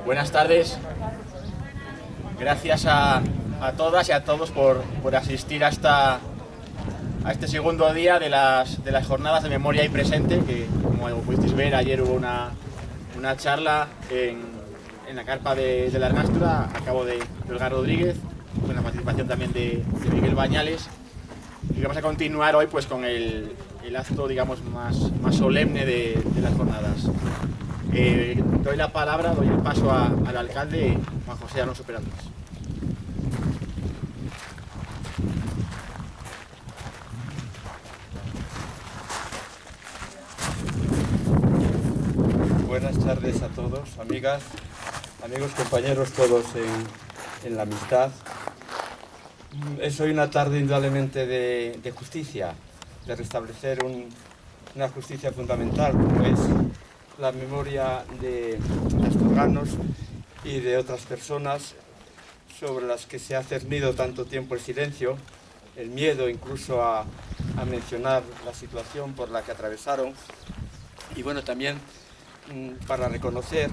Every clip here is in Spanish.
Buenas tardes. Gracias a todas y a todos por asistir a este segundo día de las jornadas de memoria y presente, que como pudisteis ver ayer hubo una charla en la carpa de la Arnástura a cargo de Olga Rodríguez, con la participación también de Miguel Bañales, y vamos a continuar hoy pues con el acto, digamos, más solemne de las jornadas. Doy la palabra, doy el paso al alcalde Juan José Alonso Peratos. Buenas tardes a todos, amigas, amigos, compañeros, todos en la amistad. Es hoy una tarde indudablemente de justicia, de restablecer una justicia fundamental, como es la memoria de astorganos y de otras personas sobre las que se ha cernido tanto tiempo el silencio, el miedo incluso a mencionar la situación por la que atravesaron, y bueno, también para reconocer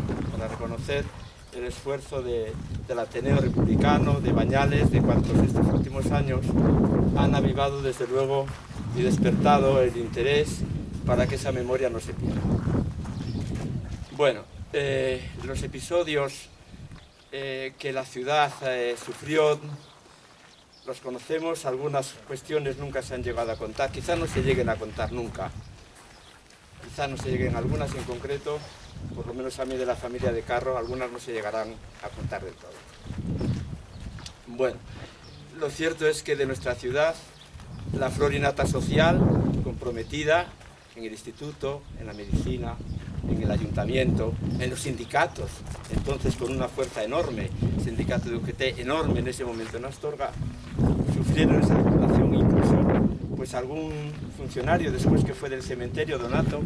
el esfuerzo del Ateneo Republicano, de Bañales, de cuantos estos últimos años han avivado desde luego y despertado el interés para que esa memoria no se pierda. Bueno, los episodios que la ciudad sufrió los conocemos, algunas cuestiones nunca se han llegado a contar, quizás no se lleguen a contar nunca. Quizás no se lleguen, algunas en concreto, por lo menos a mí de la familia de Carro, algunas no se llegarán a contar del todo. Bueno, lo cierto es que de nuestra ciudad, la flor y nata social, comprometida en el instituto, en la medicina, en el ayuntamiento, en los sindicatos, entonces con una fuerza enorme, sindicato de UGT enorme en ese momento en Astorga, sufrieron esa situación, incluso pues algún funcionario después que fue del cementerio, Donato,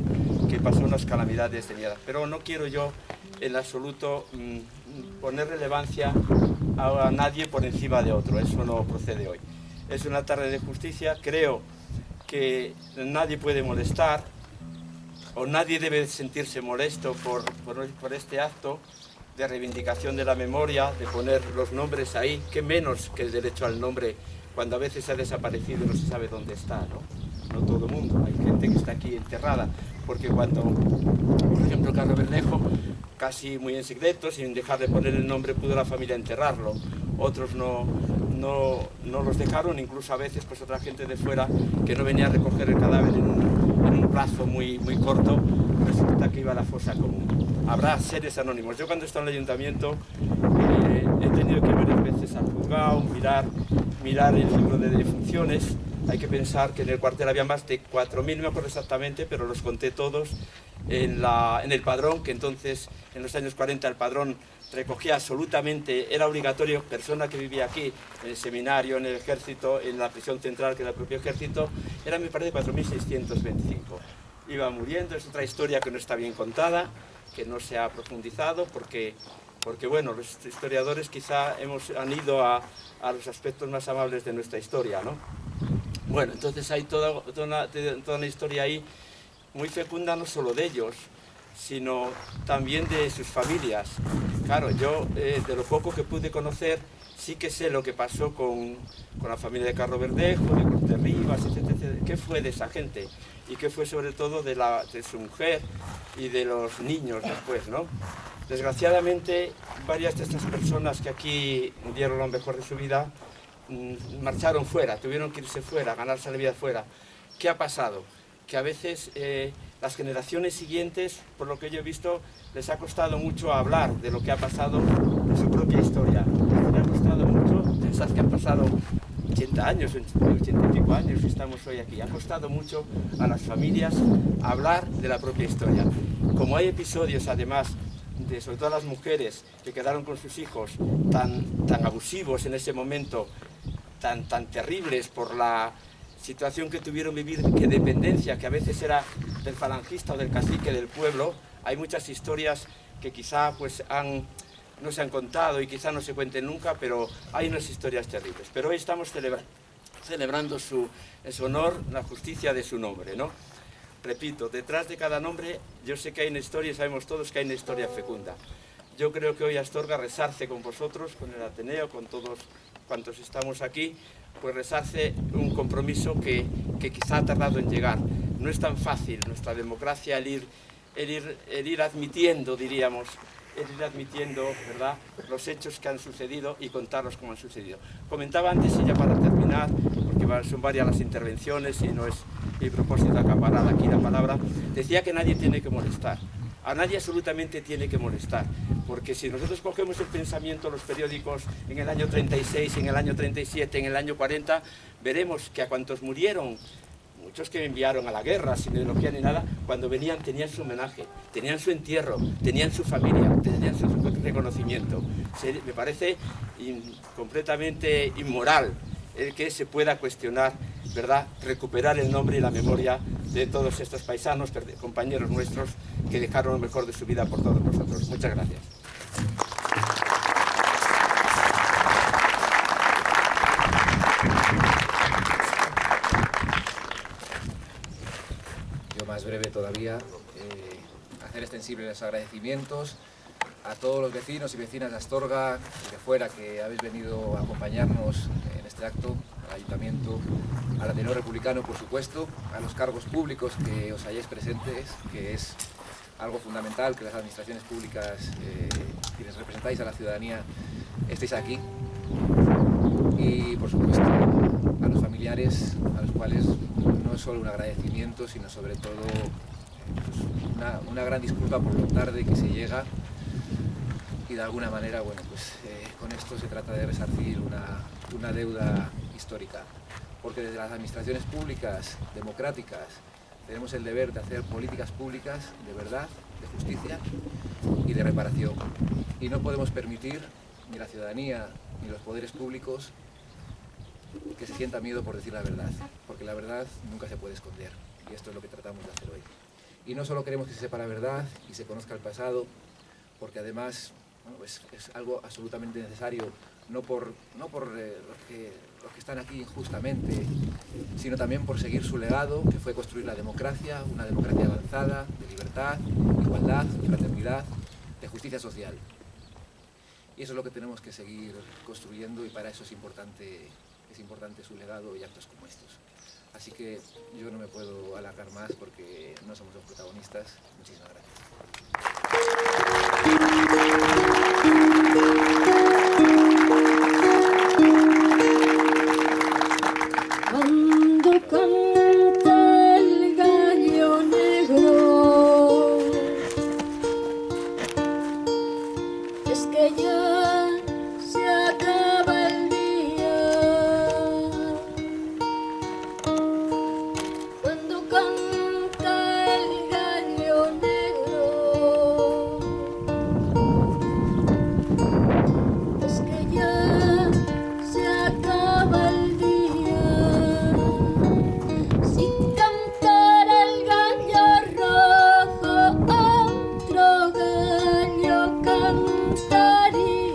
que pasó unas calamidades de mierda. Pero no quiero yo en absoluto poner relevancia a nadie por encima de otro, eso no procede hoy. Es una tarde de justicia, creo que nadie puede molestar o nadie debe sentirse molesto por este acto de reivindicación de la memoria, de poner los nombres ahí, que menos que el derecho al nombre cuando a veces ha desaparecido y no se sabe dónde está, ¿no? No todo el mundo, hay gente que está aquí enterrada, porque cuando, por ejemplo, Carro Bermejo, casi muy en secreto, sin dejar de poner el nombre, pudo la familia enterrarlo. Otros no los dejaron, incluso a veces pues otra gente de fuera que no venía a recoger el cadáver en un plazo muy corto, resulta que iba a la fosa común. Habrá seres anónimos. Yo cuando he estado en el ayuntamiento he tenido que ir varias veces al juzgado, mirar el libro de defunciones. Hay que pensar que en el cuartel había más de 4.000, no me acuerdo exactamente, pero los conté todos en el padrón, que entonces en los años 40 el padrón recogía absolutamente, era obligatorio, persona que vivía aquí, en el seminario, en el ejército, en la prisión central, que era el propio ejército, era, me parece, 4.625. Iba muriendo, es otra historia que no está bien contada, que no se ha profundizado, porque bueno, los historiadores quizá han ido a los aspectos más amables de nuestra historia, ¿no? Bueno, entonces hay toda una historia ahí muy fecunda, no solo de ellos, sino también de sus familias. Claro, yo de lo poco que pude conocer, sí que sé lo que pasó con la familia de Carro Verdejo, de Cortés Rivas, etc. ¿Qué fue de esa gente? Y qué fue sobre todo de su mujer y de los niños después, ¿no? Desgraciadamente, varias de estas personas que aquí dieron lo mejor de su vida marcharon fuera, tuvieron que irse fuera, ganarse la vida fuera. ¿Qué ha pasado? Que a veces las generaciones siguientes, por lo que yo he visto, les ha costado mucho hablar de lo que ha pasado en su propia historia. Les ha costado mucho, pensad que han pasado 80 años, 80 y pico años y estamos hoy aquí. Ha costado mucho a las familias hablar de la propia historia. Como hay episodios, además, sobre todo las mujeres que quedaron con sus hijos tan abusivos en ese momento, tan terribles por la situación que tuvieron vivir, que dependencia, que a veces era del falangista o del cacique del pueblo, hay muchas historias que quizá pues no se han contado y quizá no se cuenten nunca, pero hay unas historias terribles. Pero hoy estamos celebrando en su honor la justicia de su nombre, ¿no? Repito, detrás de cada nombre yo sé que hay una historia y sabemos todos que hay una historia fecunda. yo creo que hoy Astorga resarce con vosotros, con el Ateneo, con todos cuantos estamos aquí, pues resarce un compromiso que quizá ha tardado en llegar. No es tan fácil nuestra democracia el ir admitiendo, diríamos, el ir admitiendo, ¿verdad?, los hechos que han sucedido y contarlos como han sucedido. Comentaba antes, y ya para terminar, porque son varias las intervenciones y no es mi propósito acaparar aquí la palabra, decía que nadie tiene que molestar. A nadie absolutamente tiene que molestar, porque si nosotros cogemos el pensamiento, los periódicos en el año 36, en el año 37, en el año 40, veremos que a cuantos murieron, muchos que enviaron a la guerra sin ideología ni nada, cuando venían tenían su homenaje, tenían su entierro, tenían su familia, tenían su reconocimiento. Me parece completamente inmoral el que se pueda cuestionar, ¿verdad?, recuperar el nombre y la memoria de todos estos paisanos, compañeros nuestros, que dejaron lo mejor de su vida por todos nosotros. Muchas gracias. Yo más breve todavía, hacer extensibles los agradecimientos a todos los vecinos y vecinas de Astorga y de fuera que habéis venido a acompañarnos en este acto, al Ayuntamiento, al Ateneo Republicano, por supuesto, a los cargos públicos que os hayáis presentes, que es algo fundamental que las administraciones públicas, quienes representáis a la ciudadanía, estéis aquí. Y, por supuesto, a los familiares, a los cuales no es solo un agradecimiento, sino sobre todo pues, una gran disculpa por lo tarde que se llega. Y de alguna manera, bueno, pues con esto se trata de resarcir una deuda histórica, porque desde las administraciones públicas democráticas tenemos el deber de hacer políticas públicas de verdad, de justicia y de reparación. Y no podemos permitir, ni la ciudadanía, ni los poderes públicos, que se sienta miedo por decir la verdad, porque la verdad nunca se puede esconder, y esto es lo que tratamos de hacer hoy. Y no solo queremos que se sepa la verdad y se conozca el pasado, porque además bueno, es algo absolutamente necesario, no por los que están aquí injustamente, sino también por seguir su legado, que fue construir la democracia, una democracia avanzada, de libertad, igualdad, fraternidad, de justicia social. Y eso es lo que tenemos que seguir construyendo, y para eso es importante su legado y actos como estos. Así que yo no me puedo alargar más porque no somos los protagonistas. Muchísimas gracias. Cuando canta el gallo negro, es que ya se acaba el día. Cuando canta el gallo negro, es que ya se acaba el día. Si cantara el gallo rojo, otro gallo cantaría.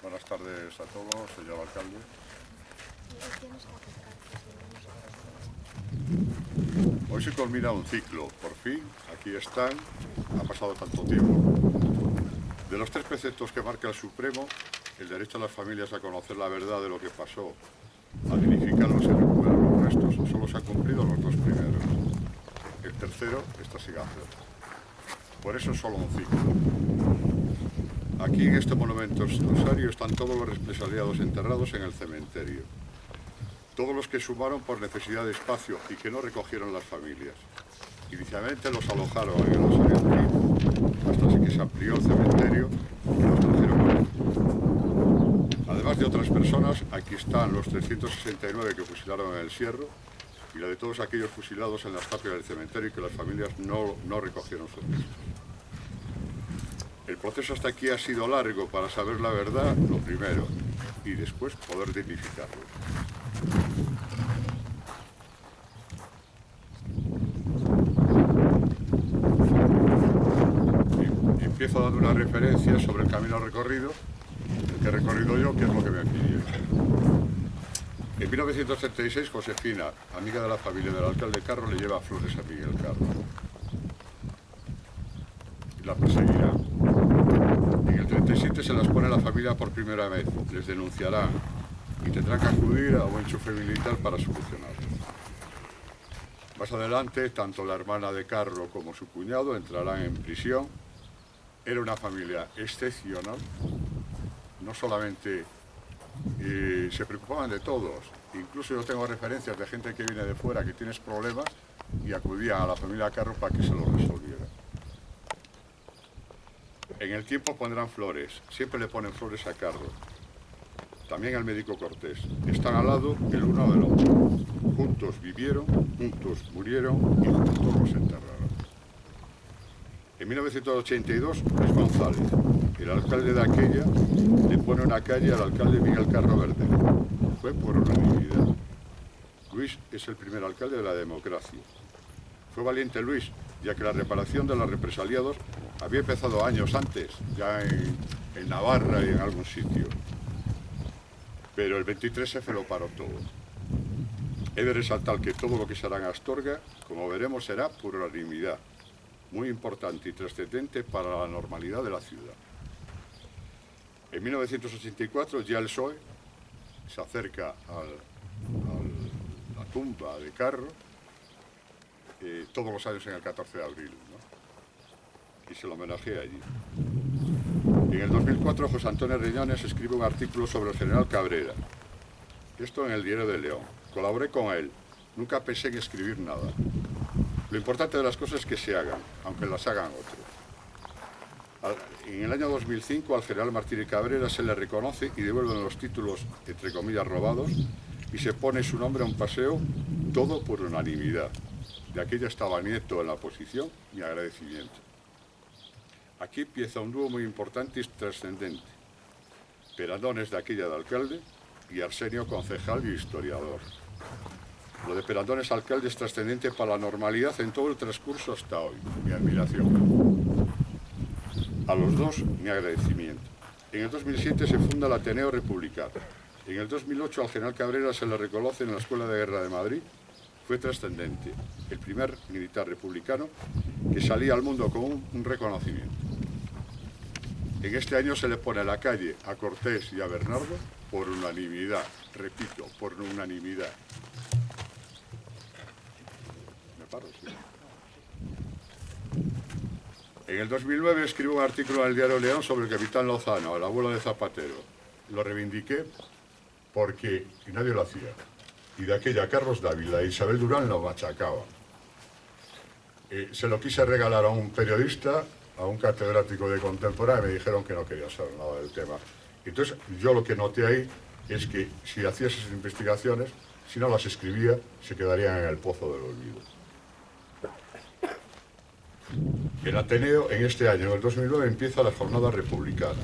Buenas tardes a todos, señor alcalde. Hoy se culmina un ciclo, por fin, aquí están, ha pasado tanto tiempo. De los 3 preceptos que marca el Supremo, el derecho a las familias a conocer la verdad de lo que pasó, a dignificarlos y recuperar los restos, solo se han cumplido los 2 primeros. El tercero está sin hacer. Por eso es solo un ciclo. Aquí en este monumento rosario están todos los represaliados enterrados en el cementerio. Todos los que sumaron por necesidad de espacio y que no recogieron las familias. Inicialmente los alojaron en el Rosario Antiguo, hasta que se amplió el cementerio y los trajeron. Además de otras personas, aquí están los 369 que fusilaron en el Sierro y la de todos aquellos fusilados en las tapias del cementerio y que las familias no recogieron sus restos. El proceso hasta aquí ha sido largo para saber la verdad, lo primero, y después poder dignificarlo. Empiezo dando una referencia sobre el camino recorrido, el que he recorrido yo, que es lo que me pidieron. En 1976, Josefina, amiga de la familia del alcalde Carro, le lleva flores a Miguel Carro. Y la perseguirá. En el 37 se las pone a la familia por primera vez, les denunciarán y tendrán que acudir a un enchufe militar para solucionarlo. Más adelante, tanto la hermana de Carro como su cuñado entrarán en prisión. Era una familia excepcional, no solamente se preocupaban de todos, incluso yo tengo referencias de gente que viene de fuera que tienes problemas y acudían a la familia Carro para que se lo resolviera. En el tiempo pondrán flores, siempre le ponen flores a Carro, también al médico Cortés. Están al lado el uno del otro, juntos vivieron, juntos murieron y juntos los enterraron. En 1982, Luis González, el alcalde de aquella, le pone una calle al alcalde Miguel Carro Verde. Fue por unanimidad. Luis es el primer alcalde de la democracia. Fue valiente Luis, ya que la reparación de los represaliados había empezado años antes, ya en Navarra y en algún sitio. Pero el 23F lo paró todo. He de resaltar que todo lo que se hará en Astorga, como veremos, será por unanimidad, muy importante y trascendente para la normalidad de la ciudad. En 1984 ya el PSOE se acerca a tumba de Carro todos los años en el 14 de abril, ¿no? Y se lo homenajea allí. En el 2004 José Antonio Riñones escribe un artículo sobre el general Cabrera. Esto en el Diario de León. Colaboré con él. Nunca pensé en escribir nada. Lo importante de las cosas es que se hagan, aunque las hagan otros. En el año 2005 al general Martínez Cabrera se le reconoce y devuelven los títulos, entre comillas, robados, y se pone su nombre a un paseo, todo por unanimidad. De aquella estaba Nieto en la oposición, mi agradecimiento. Aquí empieza un dúo muy importante y trascendente. Perandones de aquella de alcalde y Arsenio concejal y historiador. Lo de Perandones alcalde es trascendente para la normalidad en todo el transcurso hasta hoy. Mi admiración. A los dos, mi agradecimiento. En el 2007 se funda el Ateneo Republicano. En el 2008 al general Cabrera se le reconoce en la Escuela de Guerra de Madrid. Fue trascendente. El primer militar republicano que salía al mundo con un reconocimiento. En este año se le pone a la calle a Cortés y a Bernardo por unanimidad. Repito, por unanimidad. ¿Me paro? Sí. En el 2009 escribo un artículo en el Diario León sobre el capitán Lozano, el abuelo de Zapatero. Lo reivindiqué porque nadie lo hacía. Y de aquella Carlos Dávila e Isabel Durán lo machacaban. Se lo quise regalar a un periodista, a un catedrático de contemporánea, y me dijeron que no quería saber nada del tema. Entonces, yo lo que noté ahí es que si hacía esas investigaciones, si no las escribía, se quedarían en el pozo del olvido. El Ateneo, en este año, en el 2009, empieza las jornadas republicanas.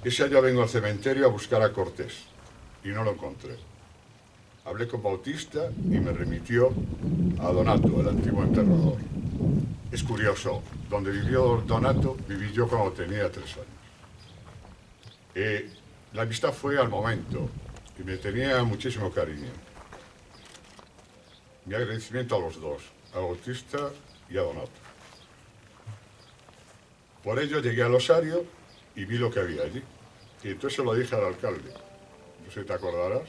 Ese año vengo al cementerio a buscar a Cortés, y no lo encontré. Hablé con Bautista y me remitió a Donato, el antiguo enterrador. Es curioso, donde vivió Donato, viví yo cuando tenía 3 años. La amistad fue al momento y me tenía muchísimo cariño. Mi agradecimiento a los dos, a Bautista y a Donato. Por ello llegué al osario y vi lo que había allí. Y entonces se lo dije al alcalde. No sé si te acordarás,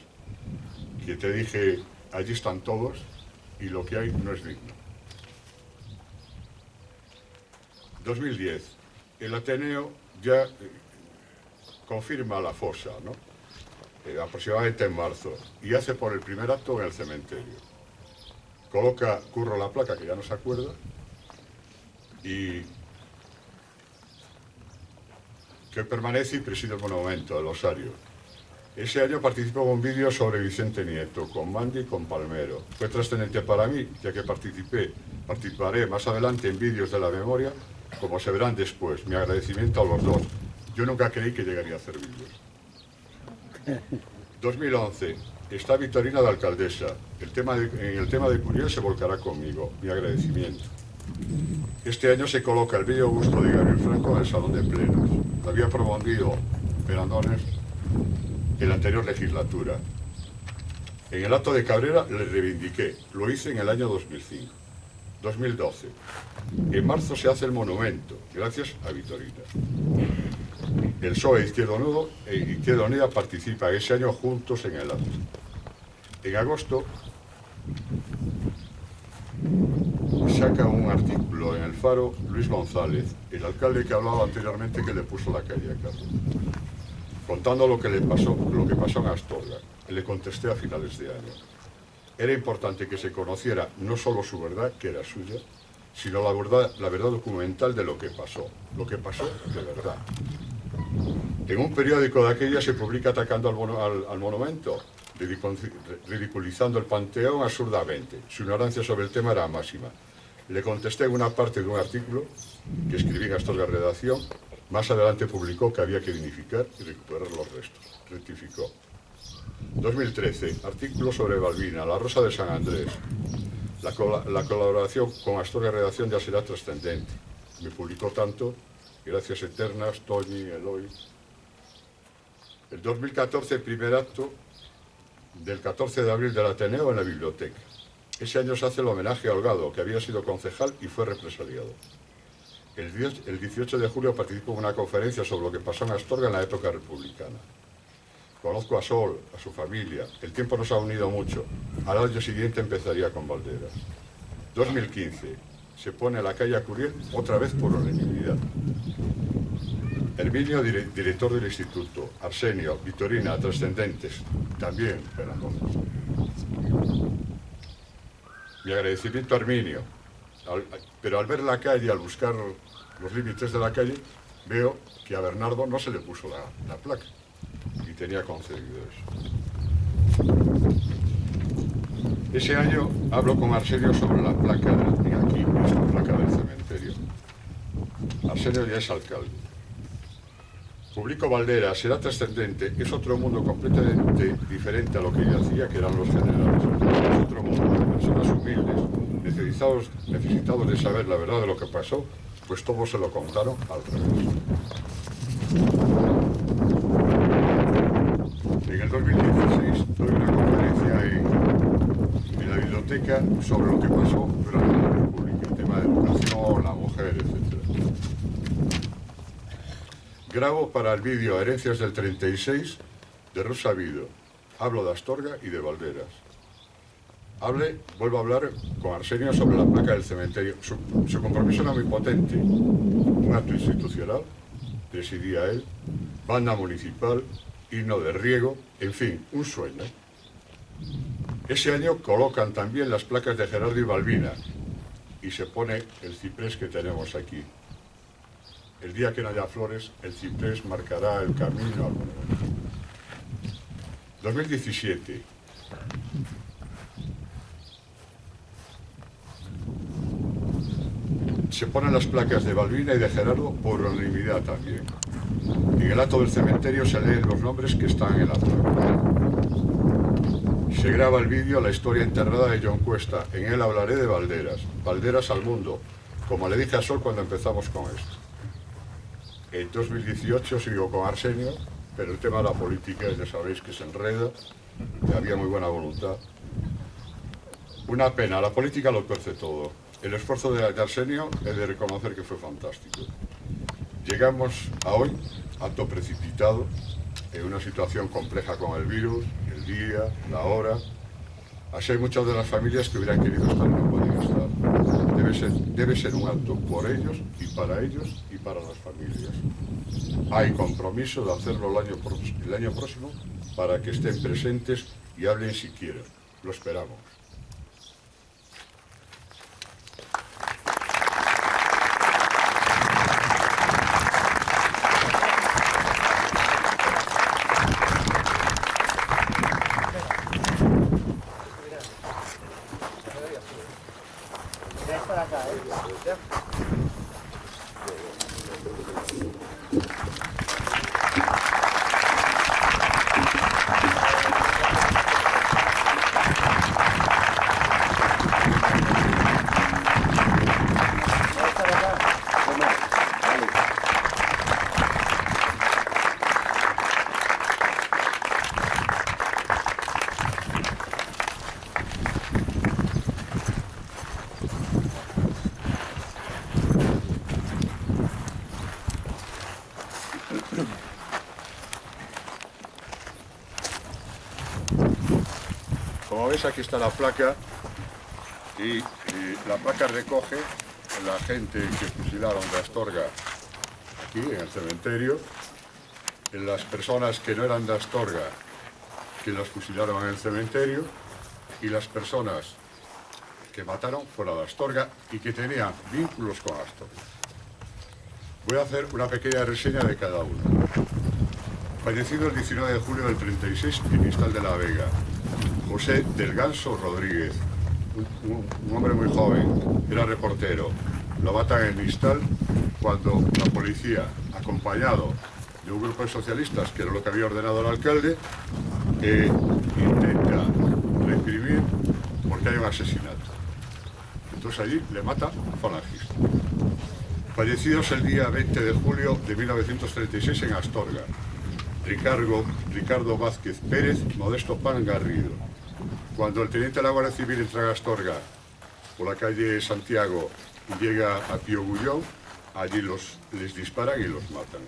que te dije, allí están todos y lo que hay no es digno. 2010, el Ateneo ya confirma la fosa, ¿no? Aproximadamente en marzo, y hace por el primer acto en el cementerio. Coloca Curro la placa, que ya no se acuerda, y que permanece y preside el monumento, el osario. Ese año participó en un vídeo sobre Vicente Nieto, con Mandy y con Palmero. Fue trascendente para mí, ya que participaré más adelante en vídeos de la memoria, como se verán después. Mi agradecimiento a los dos. Yo nunca creí que llegaría a hacer vídeos. 2011. Está Victorina de alcaldesa. En el tema de Curiel se volcará conmigo. Mi agradecimiento. Este año se coloca el bello busto de Gabriel Franco en el Salón de Plenos. Lo había promovido Perandones en la anterior legislatura. En el acto de Cabrera le reivindiqué. Lo hice en el año 2005. 2012. En marzo se hace el monumento, gracias a Victorina. El PSOE Izquierda Unida participa ese año juntos en el acto. En agosto saca un artículo en El Faro Luis González, el alcalde que hablaba anteriormente, que le puso la calle a Carlos, contando lo que pasó en Astorga. Le contesté a finales de año. Era importante que se conociera no solo su verdad, que era suya, sino la verdad documental de lo que pasó de verdad. En un periódico de aquella se publica atacando al monumento, ridiculizando el Panteón absurdamente. Su ignorancia sobre el tema era máxima. Le contesté en una parte de un artículo que escribí en Astorga Redacción. Más adelante publicó que había que dignificar y recuperar los restos. Rectificó. 2013, artículo sobre Balbina, la Rosa de San Andrés. La colaboración con Astorga Redacción ya será trascendente. Me publicó tanto, gracias eternas, Toñi, Eloy. El 2014, el primer acto del 14 de abril del Ateneo en la biblioteca. Ese año se hace el homenaje a Holgado, que había sido concejal y fue represaliado. El 18 de julio participó en una conferencia sobre lo que pasó en Astorga en la época republicana. Conozco a Sol, a su familia. El tiempo nos ha unido mucho. Al año siguiente empezaría con Valderas. 2015. Se pone a la calle a Curiel otra vez por unanimidad. Herminio, director del instituto. Arsenio, Vitorina, trascendentes. También Bernardo. Mi agradecimiento a Herminio. Pero al ver la calle, al buscar los límites de la calle, veo que a Bernardo no se le puso la placa. Y tenía concedido eso. Ese año hablo con Arsenio sobre la placa esta placa del cementerio. Arsenio ya es alcalde. Publico Valderas, será trascendente, es otro mundo completamente diferente a lo que yo hacía, que eran los generales. Es otro mundo de personas humildes, necesitados de saber la verdad de lo que pasó, pues todos se lo contaron al revés. En el 2016 doy una conferencia en la biblioteca sobre lo que pasó durante la República, el tema de educación, la mujer, etc. Grabo para el vídeo Herencias del 36 de Rosa Vido. Hablo de Astorga y de Valderas. Vuelvo a hablar con Arsenio sobre la placa del cementerio. Su compromiso era muy potente. Un acto institucional, presidía él, banda municipal, himno de riego, en fin, un sueño. Ese año colocan también las placas de Gerardo y Balbina y se pone el ciprés que tenemos aquí. El día que no haya flores, el ciprés marcará el camino al monumento. 2017. Se ponen las placas de Balbina y de Gerardo por unanimidad también. En el acto del cementerio se leen los nombres que están en la placa. Se graba el vídeo La historia enterrada de John Cuesta. En él hablaré de Valderas. Valderas al mundo, como le dije a Sol cuando empezamos con esto. En 2018 sigo con Arsenio, pero el tema de la política ya sabéis que se enreda, que había muy buena voluntad. Una pena, la política lo tuerce todo. El esfuerzo de Arsenio es de reconocer que fue fantástico. Llegamos a hoy, acto precipitado, en una situación compleja con el virus, el día, la hora. Así hay muchas de las familias que hubieran querido estar y no podían estar. Debe ser un acto por ellos y para las familias. Hay compromiso de hacerlo el año próximo para que estén presentes y hablen si quieren. Lo esperamos. Como veis, aquí está la placa y la placa recoge la gente que fusilaron de Astorga aquí en el cementerio, en las personas que no eran de Astorga que las fusilaron en el cementerio y las personas que mataron fuera de Astorga y que tenían vínculos con Astorga. Voy a hacer una pequeña reseña de cada uno. Fallecido el 19 de julio del 36 en Mistal de la Vega, José del Ganso Rodríguez, un hombre muy joven, era reportero. Lo matan en Mistal cuando la policía, acompañado de un grupo de socialistas, que era lo que había ordenado el alcalde, intenta reprimir porque hay un asesinato. Entonces allí le mata un falangista. Fallecidos el día 20 de julio de 1936 en Astorga, Ricardo Vázquez Pérez, Modesto Pan Garrido. Cuando el teniente de la Guardia Civil entra a Astorga por la calle Santiago y llega a Pío Gullón, allí les disparan y los matan.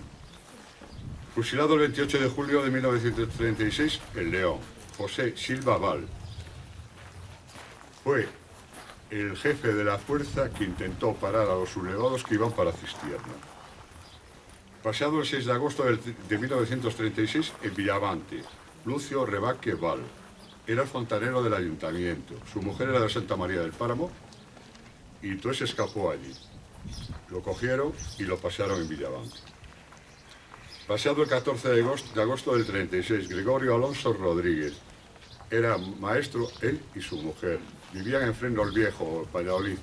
Fusilado el 28 de julio de 1936 en León, José Silva Val. Fue el jefe de la fuerza que intentó parar a los sublevados que iban para Cistierna. Pasado el 6 de agosto de 1936 en Villavante, Lucio Rebaque Val. Era el fontanero del ayuntamiento. Su mujer era de Santa María del Páramo y entonces escapó allí. Lo cogieron y lo pasearon en Villavante. Pasado el 14 de agosto del 36, Gregorio Alonso Rodríguez. Era maestro él y su mujer. Vivían en Freno el Viejo, Valladolid.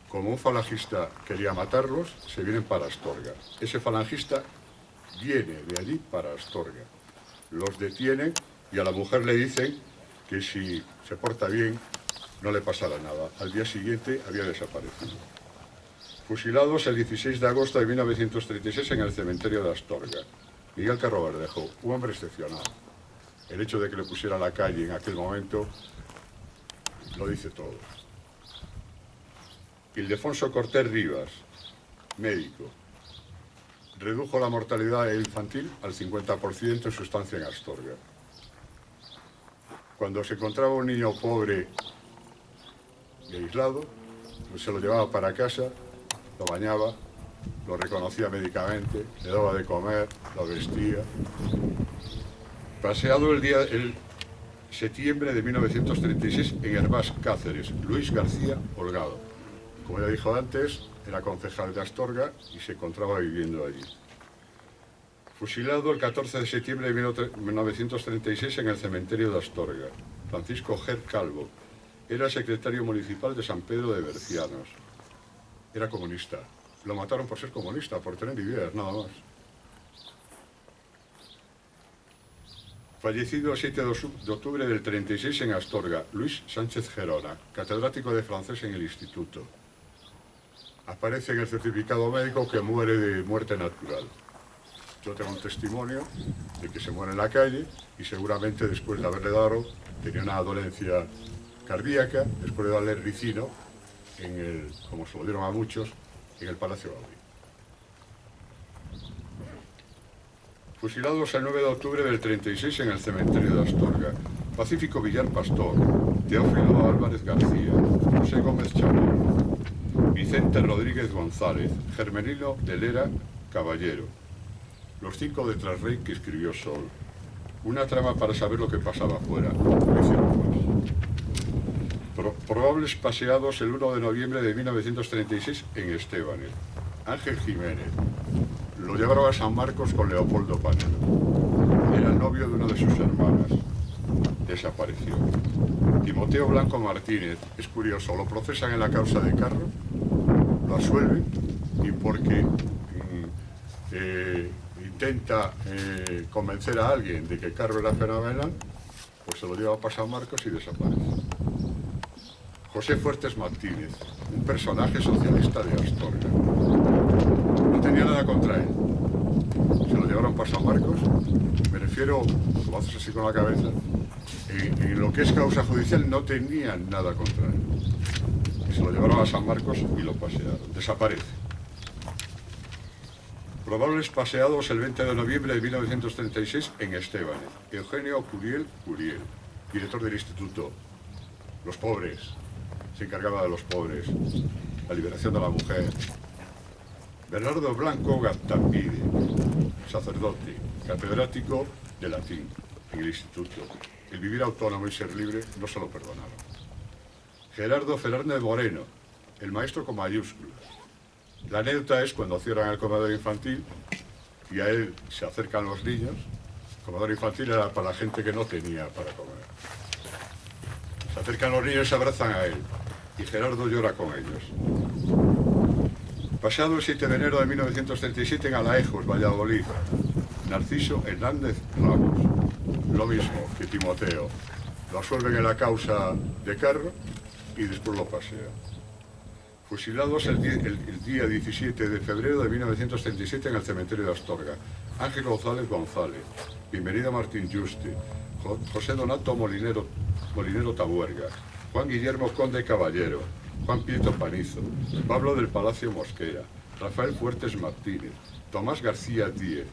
Como un falangista quería matarlos, se vienen para Astorga. Ese falangista viene de allí para Astorga. Los detienen y a la mujer le dicen que si se porta bien no le pasará nada. Al día siguiente había desaparecido. Fusilados el 16 de agosto de 1936 en el cementerio de Astorga. Miguel Carro Verdejo, un hombre excepcional. El hecho de que le pusiera la calle en aquel momento lo dice todo. Ildefonso Cortés Rivas, médico. Redujo la mortalidad infantil al 50% en su estancia en Astorga. Cuando se encontraba un niño pobre y aislado, se lo llevaba para casa, lo bañaba, lo reconocía médicamente, le daba de comer, lo vestía. Paseado el septiembre de 1936 en Hervás, Cáceres, Luis García Holgado. Como ya dijo antes, era concejal de Astorga y se encontraba viviendo allí. Fusilado el 14 de septiembre de 1936 en el cementerio de Astorga. Francisco Ger Calvo. Era secretario municipal de San Pedro de Bercianos. Era comunista. Lo mataron por ser comunista, por tener ideas, nada más. Fallecido el 7 de octubre del 36 en Astorga, Luis Sánchez Gerona, catedrático de francés en el instituto. Aparece en el certificado médico que muere de muerte natural. Yo tengo un testimonio de que se muere en la calle y seguramente después de haberle dado, tenía una dolencia cardíaca, después de darle ricino, como se lo dieron a muchos, en el Palacio Gaudí. Fusilados el 9 de octubre del 36 en el cementerio de Astorga. Pacífico Villar Pastor, Teófilo Álvarez García, José Gómez Chamorro, Vicente Rodríguez González, Germenilo de Lera Caballero. Los 5 de Trasrey que escribió Sol. Una trama para saber lo que pasaba afuera. Probables paseados el 1 de noviembre de 1936 en Estebanes. Ángel Jiménez. Lo llevaron a San Marcos con Leopoldo Panelo. Era el novio de una de sus hermanas. Desapareció. Timoteo Blanco Martínez. Es curioso, lo procesan en la causa de Carro, lo absuelven y porque intenta convencer a alguien de que Carro era fenomenal, pues se lo lleva para San Marcos y desaparece. José Fuertes Martínez, un personaje socialista de Astorga. No tenía nada contra él. Se lo llevaron para San Marcos. Me refiero, como haces así con la cabeza, en lo que es causa judicial no tenían nada contra él. Y se lo llevaron a San Marcos y lo pasearon. Desaparece. Probables paseados el 20 de noviembre de 1936 en Estebanes. Eugenio Curiel, director del instituto. Los pobres. Se encargaba de los pobres. La liberación de la mujer. Bernardo Blanco Gattambide, sacerdote, catedrático de latín en el instituto. El vivir autónomo y ser libre no se lo perdonaron. Gerardo Fernández Moreno, el maestro con mayúsculas. La anécdota es cuando cierran el comedor infantil y a él se acercan los niños. El comedor infantil era para la gente que no tenía para comer. Se acercan los niños y se abrazan a él. Y Gerardo llora con ellos. Pasado el 7 de enero de 1937 en Alaejos, Valladolid, Narciso Hernández Ramos. Lo mismo que Timoteo. Lo absuelven en la causa de Carro y después lo pasean. Fusilados el día 17 de febrero de 1937 en el cementerio de Astorga. Ángel González González. Bienvenido Martín Juste. José Donato Molinero Tabuerga. Juan Guillermo Conde Caballero. Juan Pietro Panizo, Pablo del Palacio Mosquera, Rafael Fuertes Martínez, Tomás García Díez,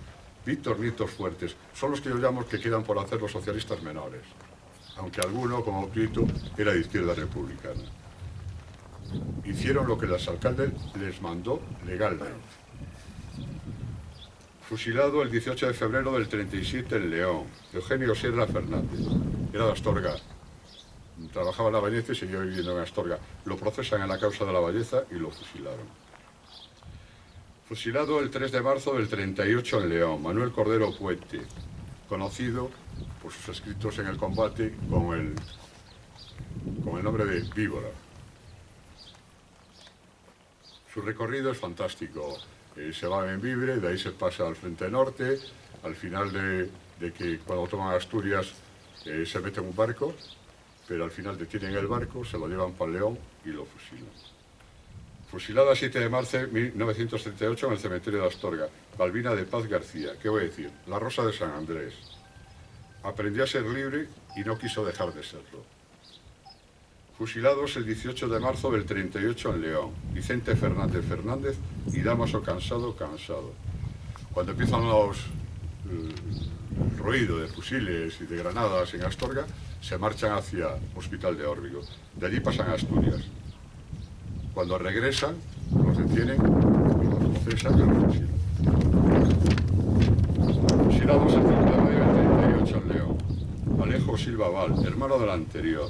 Víctor Nietos Fuertes, son los que yo llamo que quedan por hacer los socialistas menores, aunque alguno, como Prieto, era de izquierda republicana. Hicieron lo que el alcalde les mandó legalmente. Fusilado el 18 de febrero del 37 en León, Eugenio Sierra Fernández, era de Astorga, trabajaba en La Valleza y siguió viviendo en Astorga. Lo procesan en la causa de La Valleza y lo fusilaron. Fusilado el 3 de marzo del 38 en León, Manuel Cordero Puente, conocido por sus escritos en el combate con el nombre de Víbora. Su recorrido es fantástico. Se va a Bembibre, de ahí se pasa al Frente Norte, al final de que cuando toman Asturias se mete en un barco, pero al final detienen el barco, se lo llevan para León y lo fusilan. Fusilada el 7 de marzo de 1938 en el cementerio de Astorga, Balbina de Paz García. ¿Qué voy a decir? La Rosa de San Andrés. Aprendió a ser libre y no quiso dejar de serlo. Fusilados el 18 de marzo del 38 en León, Vicente Fernández Fernández y Dámaso Cansado Cansado. Cuando empiezan el ruido de fusiles y de granadas en Astorga, se marchan hacia Hospital de Órbigo. De allí pasan a Asturias. Cuando regresan, los detienen, los procesan y los fusilan. Fusilados el 5 de mayo del 38 en León, Alejo Silva Val, hermano del anterior.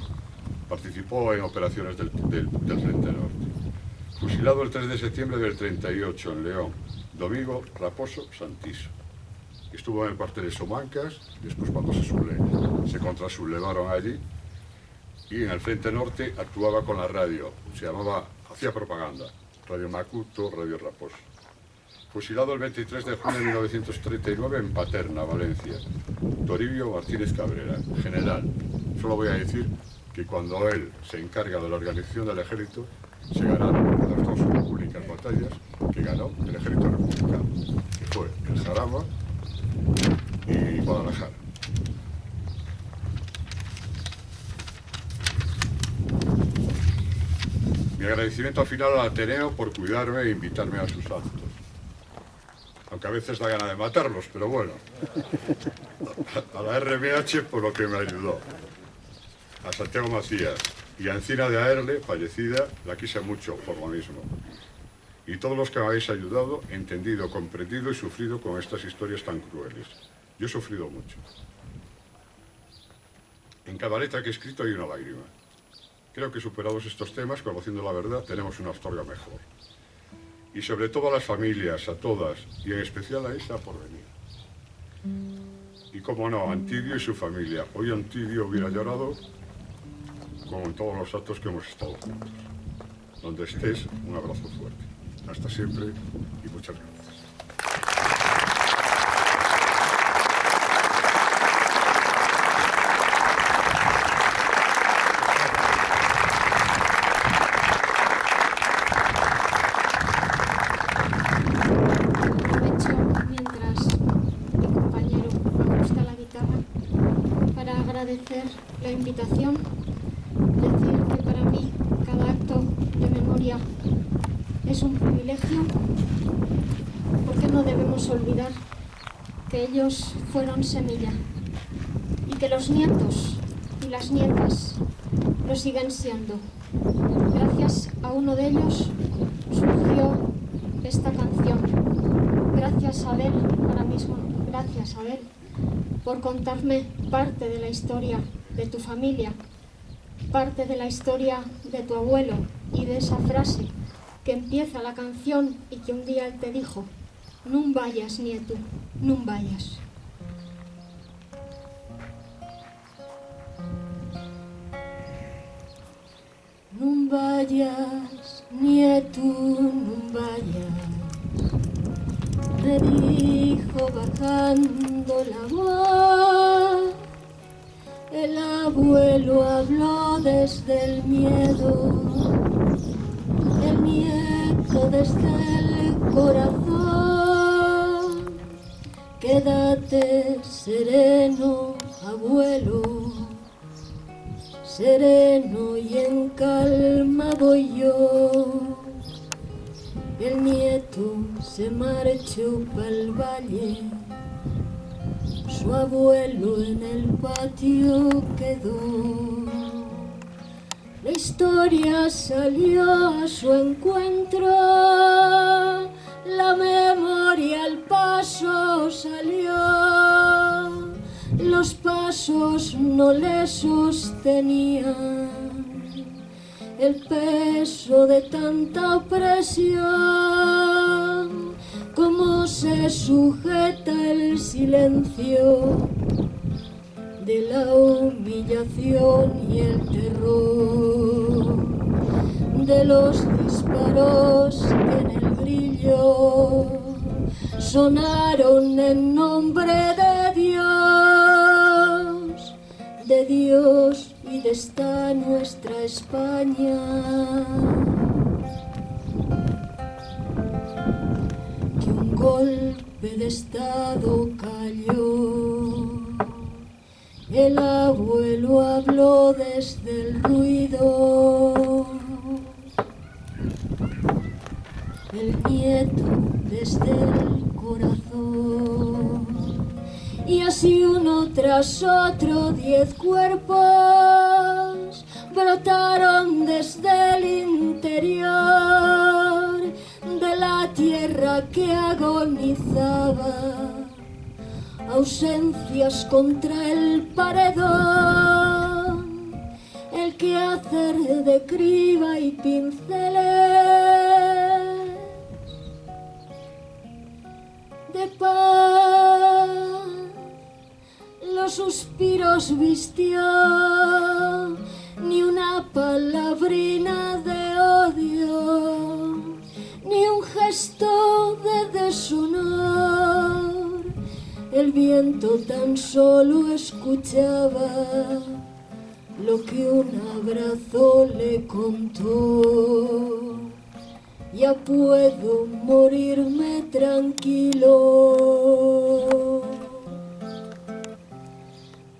Participó en operaciones del Frente Norte. Fusilado el 3 de septiembre del 38 en León, Domingo Raposo Santiso. Estuvo en el cuartel de Somancas, después cuando se contrasublevaron allí, y en el Frente Norte actuaba con la radio, hacía propaganda, Radio Macuto, Radio Raposo. Fusilado el 23 de junio de 1939 en Paterna, Valencia, Toribio Martínez Cabrera, general. Solo voy a decir que cuando él se encarga de la organización del ejército, se ganaron las dos únicas batallas que ganó el ejército republicano, que fue el Jarama y Guadalajara. Mi agradecimiento al final al Ateneo por cuidarme e invitarme a sus actos. Aunque a veces da gana de matarlos, pero bueno. A la RMH por lo que me ayudó. A Santiago Macías y a Encina de Aerle, fallecida, la quise mucho por lo mismo. Y todos los que me habéis ayudado, entendido, comprendido y sufrido con estas historias tan crueles. Yo he sufrido mucho. En cada letra que he escrito hay una lágrima. Creo que superados estos temas, conociendo la verdad, tenemos una Astorga mejor. Y sobre todo a las familias, a todas, y en especial a esa por venir. Y cómo no, Antidio y su familia. Hoy Antidio hubiera llorado como en todos los actos que hemos estado juntos. Donde estés, un abrazo fuerte. Hasta siempre y muchas gracias. Agradecer la invitación, decir que para mí cada acto de memoria es un privilegio, porque no debemos olvidar que ellos fueron semilla y que los nietos y las nietas lo siguen siendo. Gracias a uno de ellos surgió esta canción. Gracias a Abel, ahora mismo, gracias a Abel, por contarme parte de la historia de tu familia, parte de la historia de tu abuelo y de esa frase que empieza la canción y que un día él te dijo: «Nun vayas, nieto, nun vayas». Nun vayas, nieto, nun vayas, me dijo bajando la voz. El abuelo habló desde el miedo, el nieto desde el corazón. Quédate sereno, abuelo, sereno y en calma voy yo. El nieto se marchó pa'l valle su abuelo en el patio quedó. La historia salió a su encuentro, la memoria al paso salió, los pasos no le sostenían el peso de tanta presión. Cómo se sujeta el silencio de la humillación y el terror, de los disparos que en el grillo sonaron en nombre de Dios y de esta nuestra España. Que un golpe de estado cayó. El abuelo habló desde el ruido, el nieto desde el corazón, y así uno tras otro 10 cuerpos brotaron desde el interior de la tierra que agonizaba. Ausencias contra el paredón, el quehacer de criba y pinceles, de paz los suspiros vistió, ni una palabrina de odio, ni un gesto de deshonor. El viento tan solo escuchaba lo que un abrazo le contó. Ya puedo morirme tranquilo.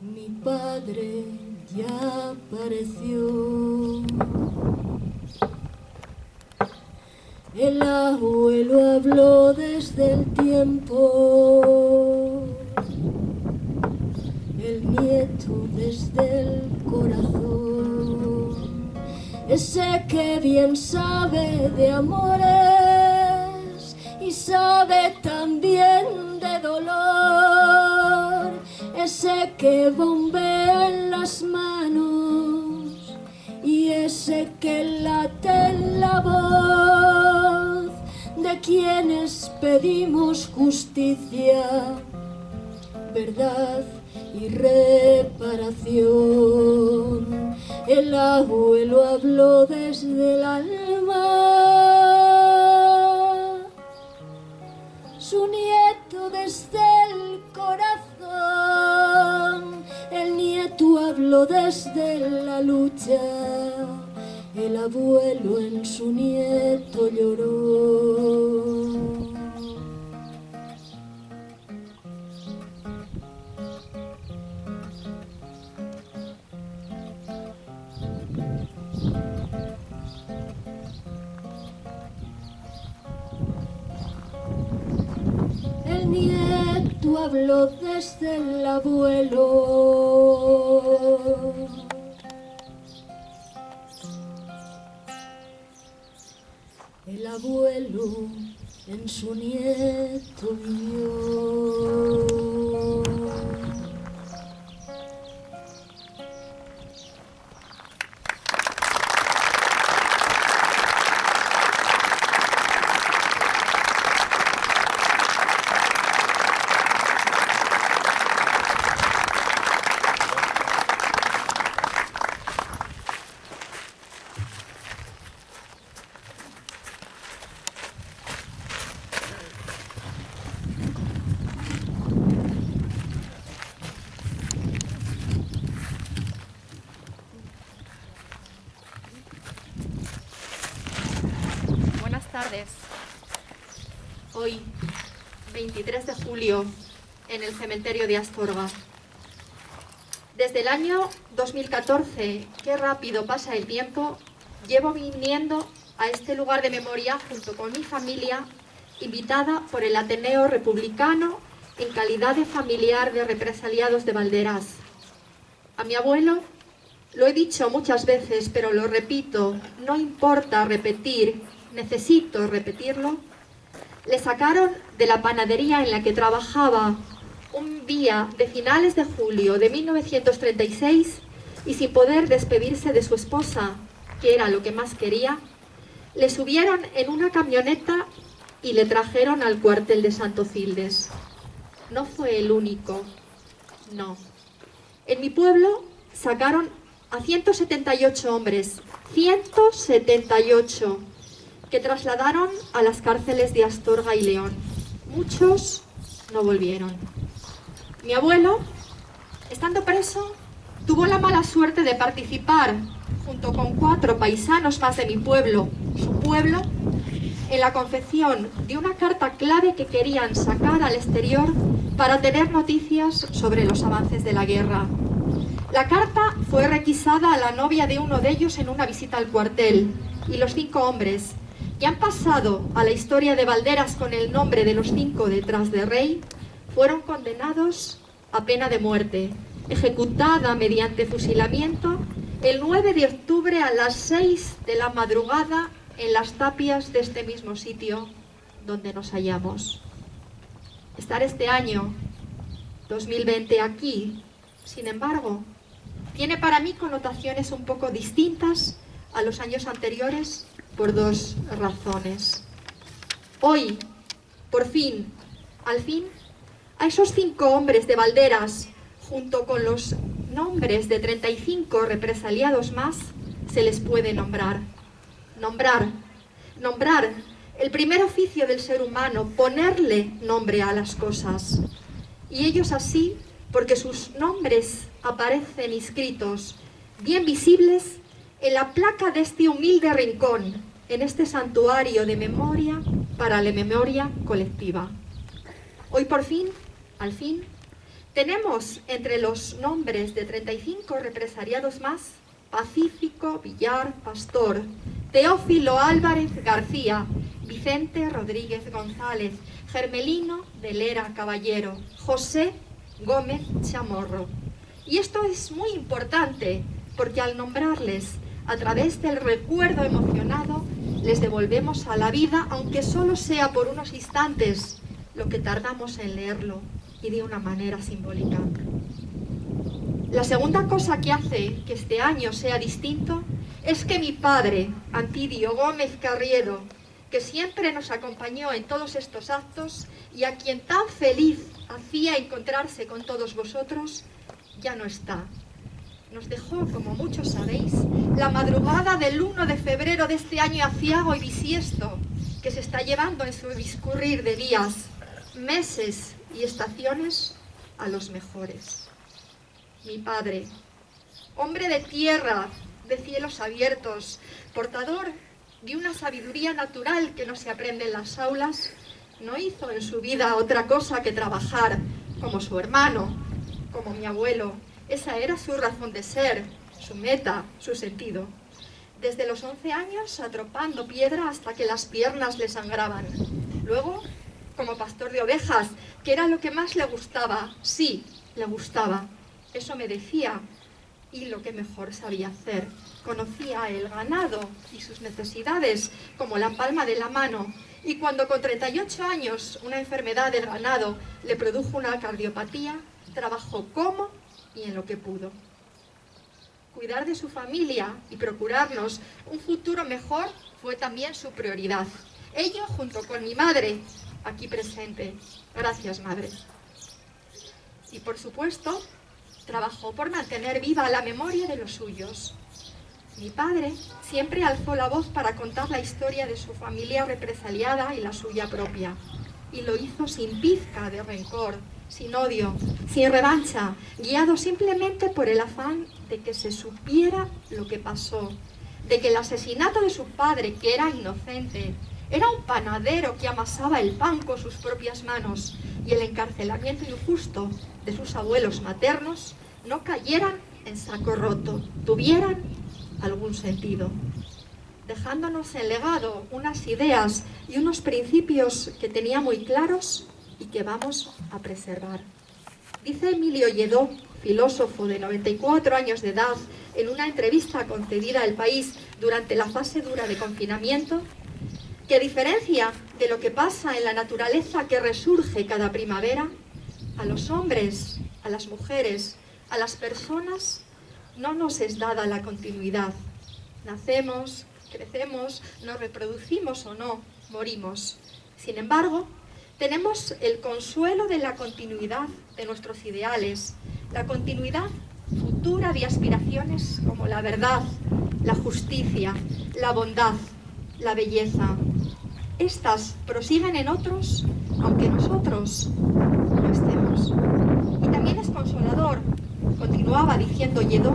Mi padre ya apareció. El abuelo habló desde el tiempo, el nieto desde el corazón, ese que bien sabe de amores y sabe también de dolor, ese que bombea en las manos y ese que late en la voz de quienes pedimos justicia, verdad y reparación. El abuelo habló desde el alma, su nieto desde el corazón, el nieto habló desde la lucha, el abuelo en su nieto lloró. El nieto habló desde el abuelo. El abuelo en su nieto vivió. Hoy, 23 de julio, en el cementerio de Astorga. Desde el año 2014, qué rápido pasa el tiempo, llevo viniendo a este lugar de memoria junto con mi familia, invitada por el Ateneo Republicano en calidad de familiar de represaliados de Valderas. A mi abuelo, lo he dicho muchas veces, pero lo repito, no importa repetir, necesito repetirlo, le sacaron de la panadería en la que trabajaba un día de finales de julio de 1936 y sin poder despedirse de su esposa, que era lo que más quería, le subieron en una camioneta y le trajeron al cuartel de Santocildes. No fue el único, no. En mi pueblo sacaron a 178 hombres, 178, que trasladaron a las cárceles de Astorga y León. Muchos no volvieron. Mi abuelo, estando preso, tuvo la mala suerte de participar, junto con 4 paisanos más de mi pueblo, su pueblo, en la confección de una carta clave que querían sacar al exterior para tener noticias sobre los avances de la guerra. La carta fue requisada a la novia de uno de ellos en una visita al cuartel, y los 5 hombres, que han pasado a la historia de Valderas con el nombre de los 5 detrás de Rey, fueron condenados a pena de muerte, ejecutada mediante fusilamiento el 9 de octubre a las 6 de la madrugada en las tapias de este mismo sitio donde nos hallamos. Estar este año 2020 aquí, sin embargo, tiene para mí connotaciones un poco distintas a los años anteriores por 2 razones. Hoy, por fin, al fin, a esos 5 hombres de Valderas, junto con los nombres de 35 represaliados más, se les puede nombrar. Nombrar, el primer oficio del ser humano, ponerle nombre a las cosas. Y ellos así, porque sus nombres aparecen inscritos, bien visibles, en la placa de este humilde rincón, en este santuario de memoria para la memoria colectiva. Hoy por fin, al fin, tenemos entre los nombres de 35 represaliados más, Pacífico Villar Pastor, Teófilo Álvarez García, Vicente Rodríguez González, Germelino de Lera Caballero, José Gómez Chamorro. Y esto es muy importante, porque al nombrarles a través del recuerdo emocionado, les devolvemos a la vida, aunque solo sea por unos instantes, lo que tardamos en leerlo, y de una manera simbólica. La segunda cosa que hace que este año sea distinto es que mi padre, Antidio Gómez Carriedo, que siempre nos acompañó en todos estos actos y a quien tan feliz hacía encontrarse con todos vosotros, ya no está. Nos dejó, como muchos sabéis, la madrugada del 1 de febrero de este año aciago y bisiesto, que se está llevando en su discurrir de días, meses y estaciones a los mejores. Mi padre, hombre de tierra, de cielos abiertos, portador de una sabiduría natural que no se aprende en las aulas, no hizo en su vida otra cosa que trabajar como su hermano, como mi abuelo. Esa era su razón de ser, su meta, su sentido. Desde los 11 años, atropando piedra hasta que las piernas le sangraban. Luego, como pastor de ovejas, que era lo que más le gustaba. Sí, le gustaba. Eso me decía, y lo que mejor sabía hacer. Conocía el ganado y sus necesidades como la palma de la mano. Y cuando con 38 años una enfermedad del ganado le produjo una cardiopatía, trabajó como y en lo que pudo. Cuidar de su familia y procurarnos un futuro mejor fue también su prioridad. Ello junto con mi madre, aquí presente. Gracias, madre. Y por supuesto, trabajó por mantener viva la memoria de los suyos. Mi padre siempre alzó la voz para contar la historia de su familia represaliada y la suya propia. Y lo hizo sin pizca de rencor, sin odio, sin revancha, guiado simplemente por el afán de que se supiera lo que pasó, de que el asesinato de su padre, que era inocente, era un panadero que amasaba el pan con sus propias manos, y el encarcelamiento injusto de sus abuelos maternos no cayeran en saco roto, tuvieran algún sentido, dejándonos en legado unas ideas y unos principios que tenía muy claros y que vamos a preservar. Dice Emilio Lledó, filósofo de 94 años de edad, en una entrevista concedida al País durante la fase dura de confinamiento, que a diferencia de lo que pasa en la naturaleza que resurge cada primavera, a los hombres, a las mujeres, a las personas, no nos es dada la continuidad. Nacemos, crecemos, nos reproducimos o no, morimos. Sin embargo, tenemos el consuelo de la continuidad de nuestros ideales, la continuidad futura de aspiraciones como la verdad, la justicia, la bondad, la belleza. Estas prosiguen en otros, aunque nosotros no estemos. Y también es consolador, continuaba diciendo Lledó,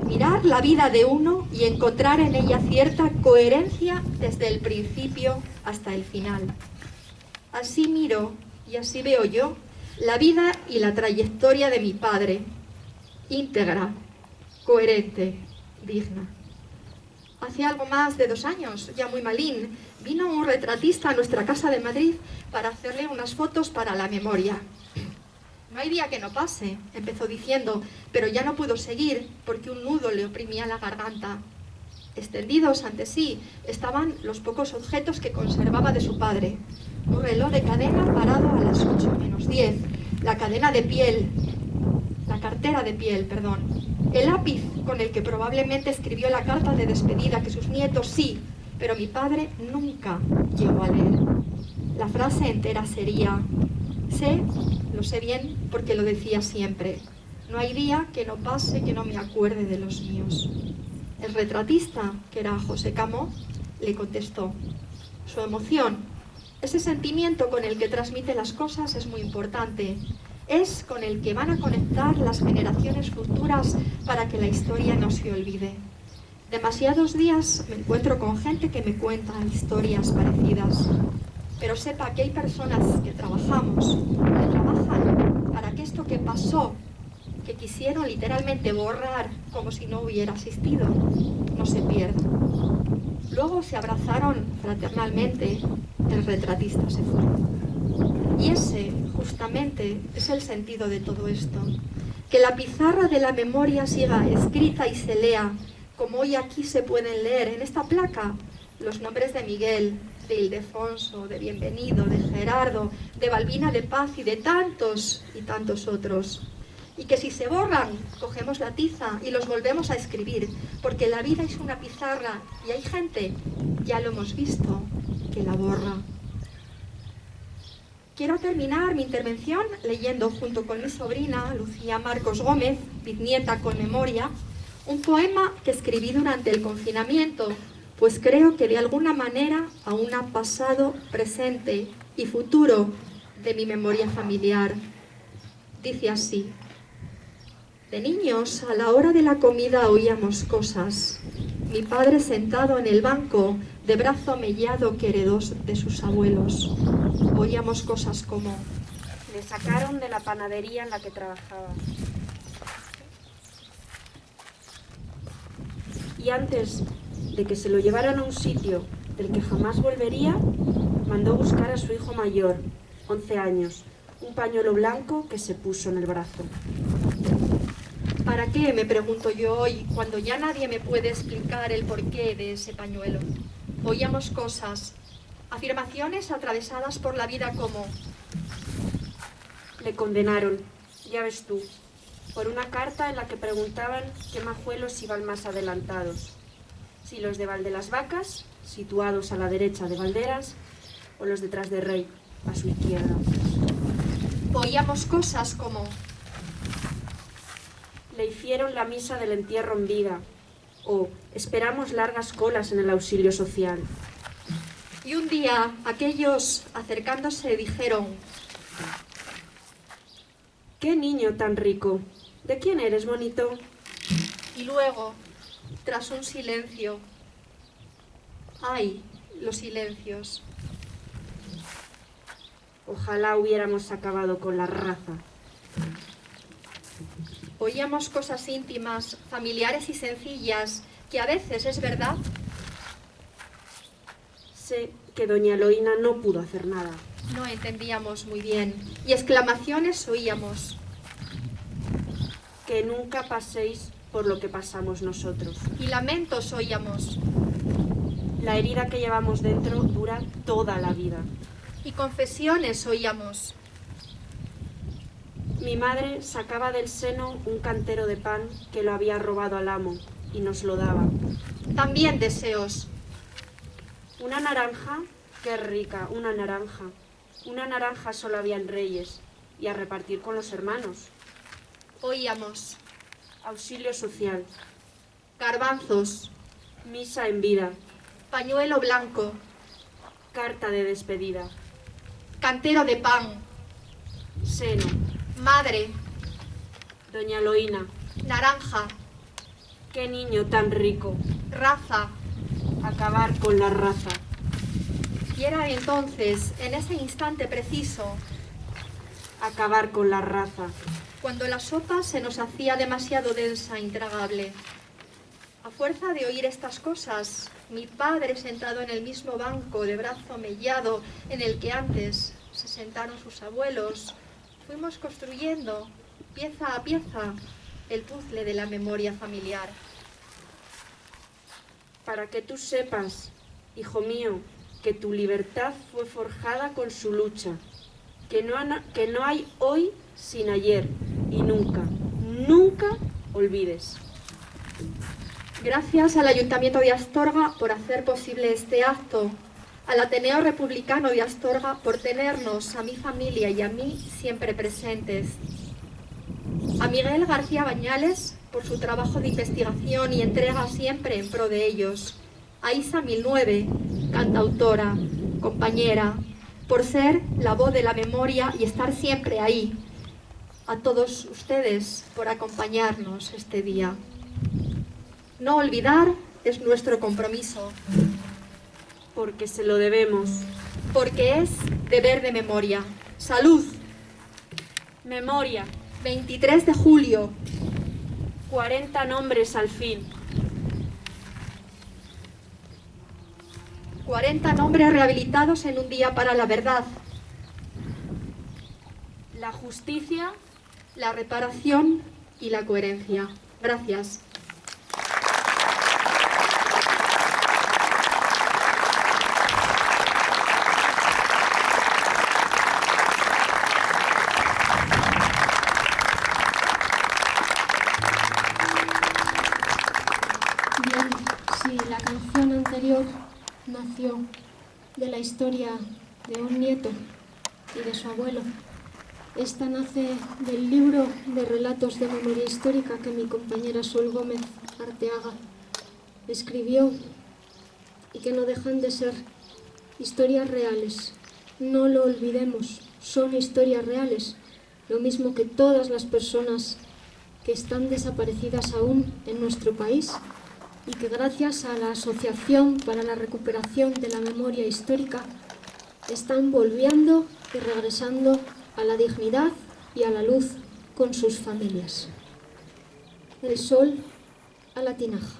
mirar la vida de uno y encontrar en ella cierta coherencia desde el principio hasta el final. Así miro y así veo yo la vida y la trayectoria de mi padre, íntegra, coherente, digna. Hace algo más de 2 años, ya muy malín, vino un retratista a nuestra casa de Madrid para hacerle unas fotos para la memoria. No hay día que no pase, empezó diciendo, pero ya no pudo seguir porque un nudo le oprimía la garganta. Extendidos ante sí estaban los pocos objetos que conservaba de su padre. Un reloj de cadena parado a las 8 menos 10, la cadena de piel, la cartera de piel, perdón, el lápiz con el que probablemente escribió la carta de despedida que sus nietos sí, pero mi padre nunca llegó a leer. La frase entera sería: sé, lo sé bien porque lo decía siempre, no hay día que no pase que no me acuerde de los míos. El retratista, que era José Camó, le contestó: su emoción, ese sentimiento con el que transmite las cosas es muy importante. Es con el que van a conectar las generaciones futuras para que la historia no se olvide. Demasiados días me encuentro con gente que me cuenta historias parecidas. Pero sepa que hay personas que trabajan para que esto que pasó, que quisieron literalmente borrar como si no hubiera existido, no se pierda. Luego se abrazaron fraternalmente, el retratista se fue. Y ese, justamente, es el sentido de todo esto. Que la pizarra de la memoria siga escrita y se lea, como hoy aquí se pueden leer en esta placa, los nombres de Miguel, de Ildefonso, de Bienvenido, de Gerardo, de Balbina de Paz y de tantos y tantos otros. Y que si se borran, cogemos la tiza y los volvemos a escribir, porque la vida es una pizarra y hay gente, ya lo hemos visto, que la borra. Quiero terminar mi intervención leyendo junto con mi sobrina, Lucía Marcos Gómez, bisnieta con memoria, un poema que escribí durante el confinamiento, pues creo que de alguna manera aún ha pasado, presente y futuro de mi memoria familiar. Dice así: de niños, a la hora de la comida oíamos cosas. Mi padre sentado en el banco, de brazo mellado que heredó de sus abuelos. Oíamos cosas como: le sacaron de la panadería en la que trabajaba. Y antes de que se lo llevaran a un sitio del que jamás volvería, mandó buscar a su hijo mayor, 11 años, un pañuelo blanco que se puso en el brazo. ¿Para qué?, me pregunto yo hoy, cuando ya nadie me puede explicar el porqué de ese pañuelo. Oíamos cosas, afirmaciones atravesadas por la vida como: le condenaron, ya ves tú, por una carta en la que preguntaban qué majuelos iban más adelantados, si los de Valdelasvacas, situados a la derecha de Valderas, o los detrás de Rey, a su izquierda. Oíamos cosas como: le hicieron la misa del entierro en vida, o esperamos largas colas en el auxilio social. Y un día aquellos acercándose dijeron: ¡qué niño tan rico! ¿De quién eres, bonito? Y luego, tras un silencio, ¡ay, los silencios! Ojalá hubiéramos acabado con la raza. Oíamos cosas íntimas, familiares y sencillas, que a veces, es verdad, Sé que doña Eloína no pudo hacer nada. No entendíamos muy bien y exclamaciones oíamos. Que nunca paséis por lo que pasamos nosotros. Y lamentos oíamos. La herida que llevamos dentro dura toda la vida. Y confesiones oíamos. Mi madre sacaba del seno un cantero de pan que lo había robado al amo y nos lo daba. También deseos. Una naranja, qué rica, una naranja. Una naranja solo había en Reyes y a repartir con los hermanos. Oíamos. Auxilio social. Garbanzos. Misa en vida. Pañuelo blanco. Carta de despedida. Cantero de pan. Seno. Madre. Doña Eloína. Naranja. Qué niño tan rico. Raza. Acabar con la raza. Y era entonces, en ese instante preciso, Acabar con la raza. cuando la sopa se nos hacía demasiado densa e intragable. A fuerza de oír estas cosas, mi padre sentado en el mismo banco de brazo mellado en el que antes se sentaron sus abuelos, fuimos construyendo, pieza a pieza, el puzzle de la memoria familiar. Para que tú sepas, hijo mío, que tu libertad fue forjada con su lucha, que no hay hoy sin ayer y nunca, nunca olvides. Gracias al Ayuntamiento de Astorga por hacer posible este acto, al Ateneo Republicano de Astorga por tenernos, a mi familia y a mí, siempre presentes, a Miguel García Bañales por su trabajo de investigación y entrega siempre en pro de ellos, a Isa 1009, cantautora, compañera, por ser la voz de la memoria y estar siempre ahí, a todos ustedes por acompañarnos este día. No olvidar es nuestro compromiso. Porque se lo debemos. Porque es deber de memoria. ¡Salud! Memoria. 23 de julio. 40 nombres al fin. 40 nombres rehabilitados en un día para la verdad. La justicia, la reparación y la coherencia. Gracias. Bien, si la canción anterior nació de la historia de un nieto y de su abuelo, esta nace del libro de relatos de memoria histórica que mi compañera Sol Gómez Arteaga escribió y que no dejan de ser historias reales. No lo olvidemos, son historias reales, lo mismo que todas las personas que están desaparecidas aún en nuestro país y que gracias a la Asociación para la Recuperación de la Memoria Histórica están volviendo y regresando a la dignidad y a la luz con sus familias. El sol a la tinaja.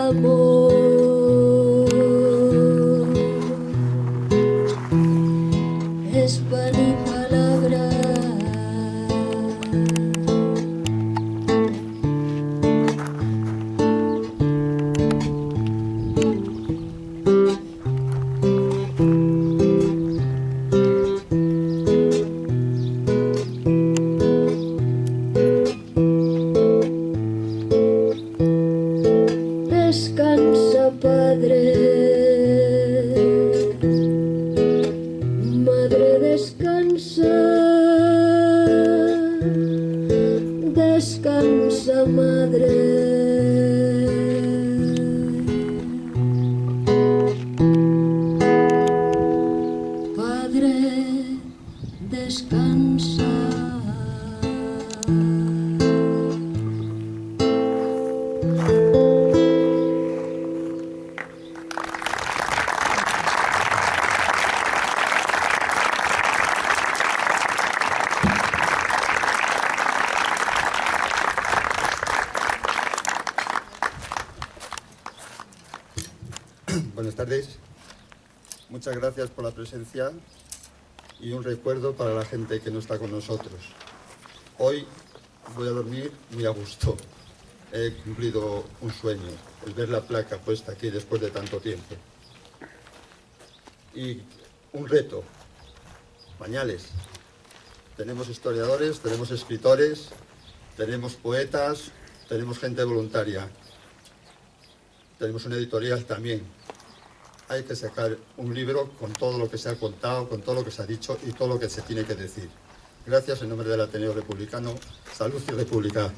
amor. Es pan y palabra. Descansa, Padre, Madre, descansa, descansa, Madre. Padre, descansa. Buenas tardes, muchas gracias por la presencia y un recuerdo para la gente que no está con nosotros. Hoy voy a dormir muy a gusto. He cumplido un sueño, el ver la placa puesta aquí después de tanto tiempo. Y un reto, pañales. Tenemos historiadores, tenemos escritores, tenemos poetas, tenemos gente voluntaria. Tenemos una editorial también. Hay que sacar un libro con todo lo que se ha contado, con todo lo que se ha dicho y todo lo que se tiene que decir. Gracias en nombre del Ateneo Republicano. Salud y República.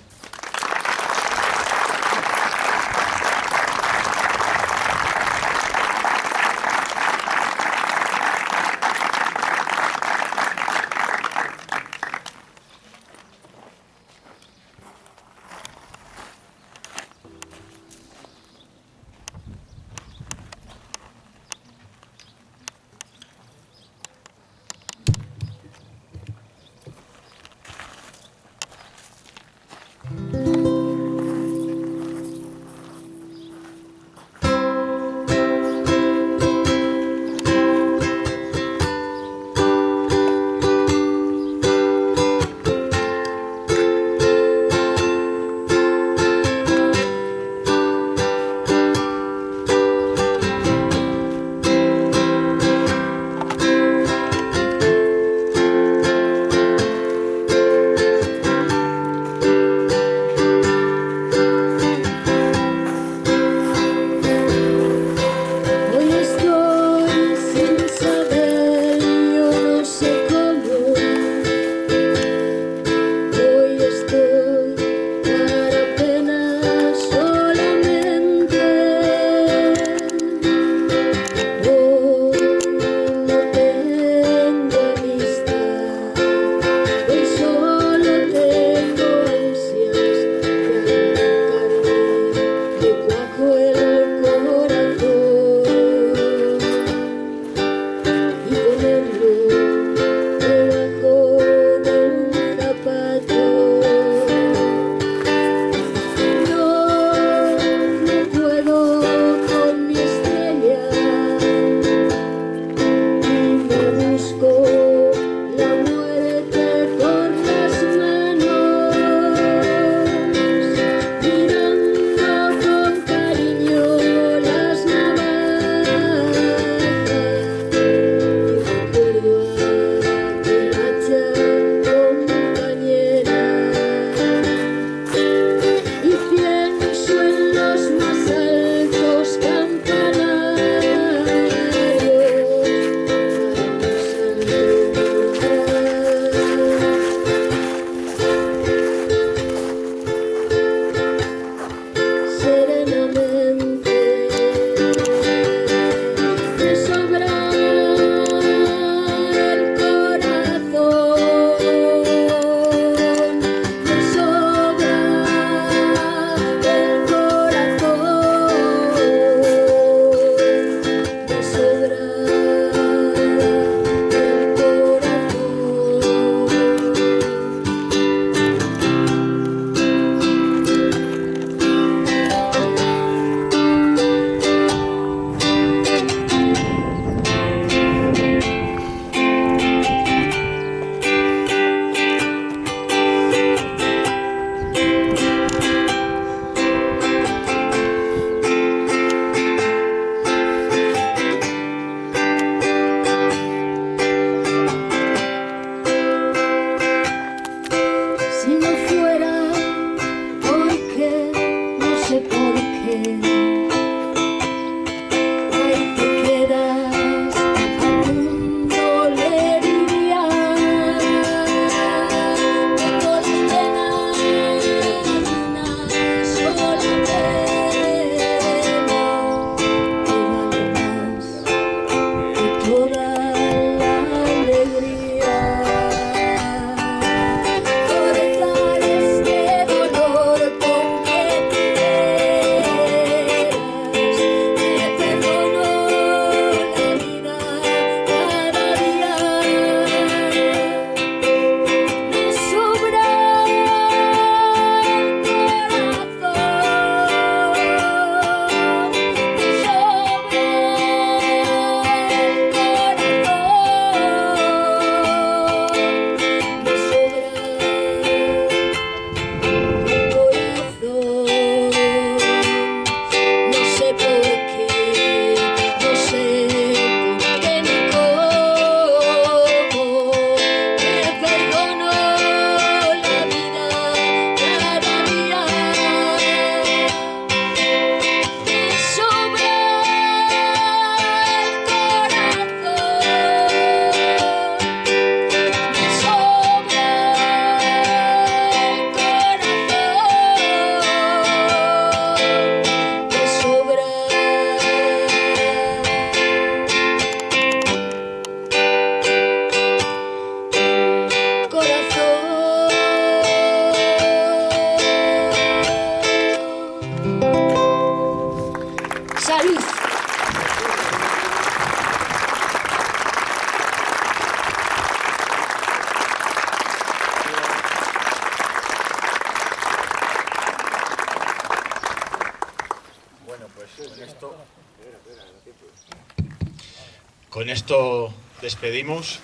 Con esto despedimos.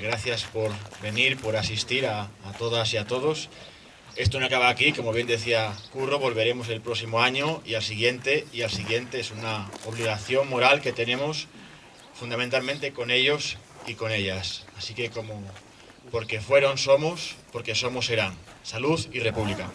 Gracias por venir, por asistir a todas y a todos. Esto no acaba aquí, como bien decía Curro, volveremos el próximo año y al siguiente. Es una obligación moral que tenemos fundamentalmente con ellos y con ellas. Así que porque fueron somos, porque somos serán. Salud y República.